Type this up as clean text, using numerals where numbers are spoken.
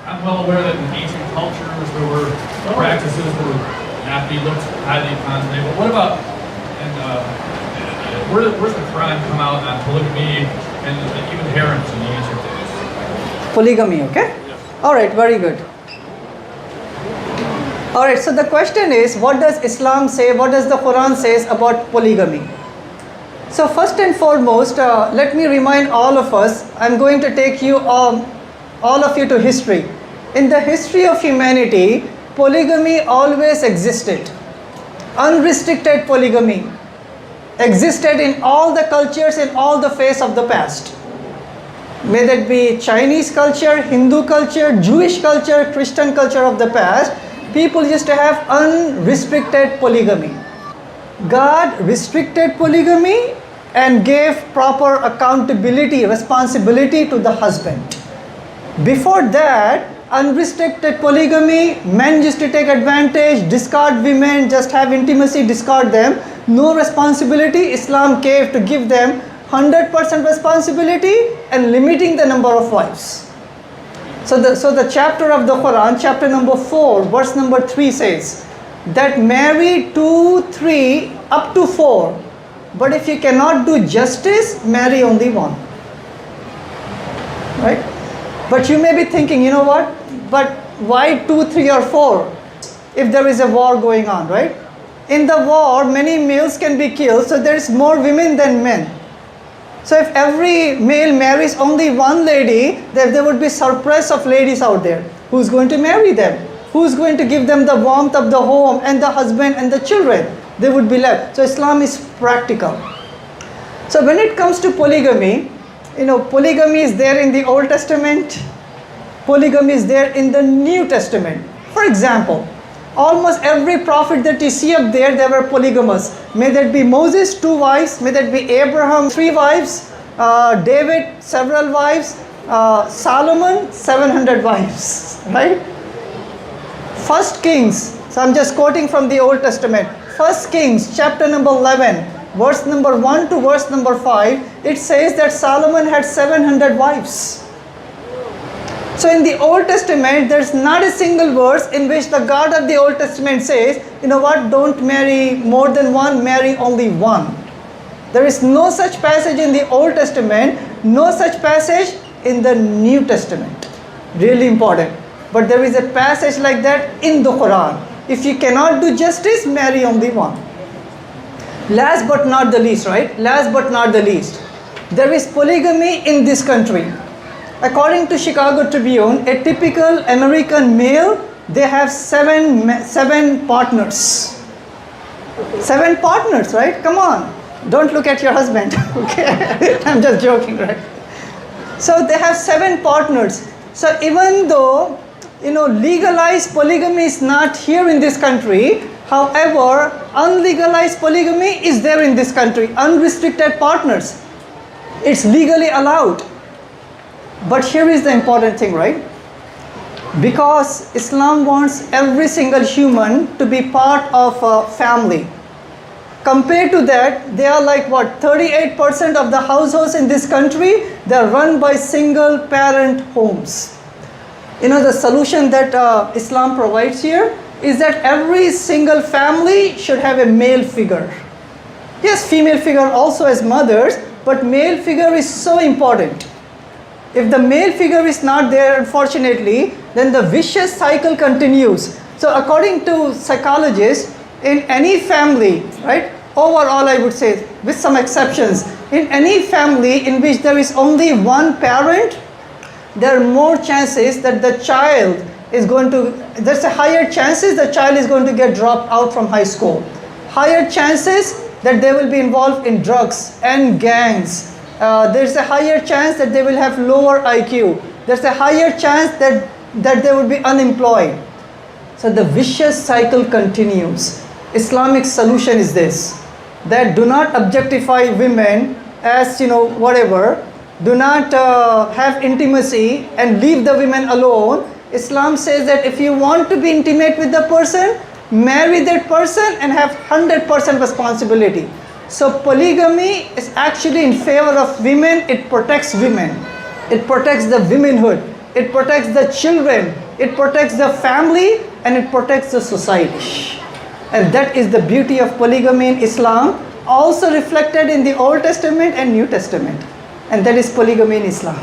I'm well aware that in ancient cultures there were practices that would not be looked highly upon today. But what about, and where's the Quran come out on polygamy and even harems in the ancient days? Polygamy, okay? Yes. All right, very good. All right, so the question is, what does Islam say, what does the Quran says about polygamy? So first and foremost, let me remind all of us, I'm going to take you all of you to history. In the history of humanity, polygamy always existed. Unrestricted polygamy existed in all the cultures, in all the face of the past. May that be Chinese culture, Hindu culture, Jewish culture, Christian culture of the past, people used to have unrestricted polygamy. God restricted polygamy and gave proper accountability, responsibility to the husband. Before that, unrestricted polygamy, men used to take advantage, discard women, just have intimacy, discard them. No responsibility. Islam gave to give them 100% responsibility and limiting the number of wives. So the chapter of the Quran, chapter number 4, verse number 3 says that marry 2, 3, up to 4. But if you cannot do justice, marry only one. Right? But you may be thinking, you know what? But why 2, 3 or 4 if there is a war going on, right? In the war, many males can be killed, so there is more women than men. So if every male marries only one lady, then there would be surplus of ladies out there. Who's going to marry them? Who's going to give them the warmth of the home and the husband and the children? They would be left. So Islam is practical. So when it comes to polygamy, polygamy is there in the Old Testament. Polygamy is there in the New Testament. For example, almost every prophet that you see up there, they were polygamous. May that be Moses, 2 wives. May that be Abraham, 3 wives. David, several wives. Solomon, 700 wives. Right? First Kings, so I'm just quoting from the Old Testament. First Kings, chapter number 11, verse number 1 to verse number 5, it says that Solomon had 700 wives. So in the Old Testament, there's not a single verse in which the God of the Old Testament says, you know what, don't marry more than one, marry only one. There is no such passage in the Old Testament, no such passage in the New Testament. Really important. But there is a passage like that in the Quran. If you cannot do justice, marry only one. Last but not the least, right? Last but not the least, there is polygamy in this country. According to Chicago Tribune, a typical American male, they have seven partners. 7 partners, right? Come on. Don't look at your husband. Okay? I'm just joking, right? So they have 7 partners. So even though, legalized polygamy is not here in this country, however, unlegalized polygamy is there in this country. Unrestricted partners. It's legally allowed. But here is the important thing, right? Because Islam wants every single human to be part of a family. Compared to that, they are like what? 38% of the households in this country, they are run by single parent homes. The solution that Islam provides here is that every single family should have a male figure. Yes, female figure also as mothers, but male figure is so important. If the male figure is not there, unfortunately, then the vicious cycle continues. So according to psychologists, in any family, right, overall I would say, with some exceptions, in any family in which there is only one parent, there are more chances that the child is going to, there's a higher chances the child is going to get dropped out from high school. Higher chances that they will be involved in drugs and gangs. There's a higher chance that they will have lower IQ. There's a higher chance that they will be unemployed. So the vicious cycle continues. Islamic solution is this, that do not objectify women as, whatever. Do not have intimacy and leave the women alone. Islam says that if you want to be intimate with the person, marry that person and have 100% responsibility. So polygamy is actually in favor of women. It protects women. It protects the womanhood. it protects the children, it protects the family, and it protects the society. And that is the beauty of polygamy in Islam, also reflected in the Old Testament and New Testament. And that is polygamy in Islam.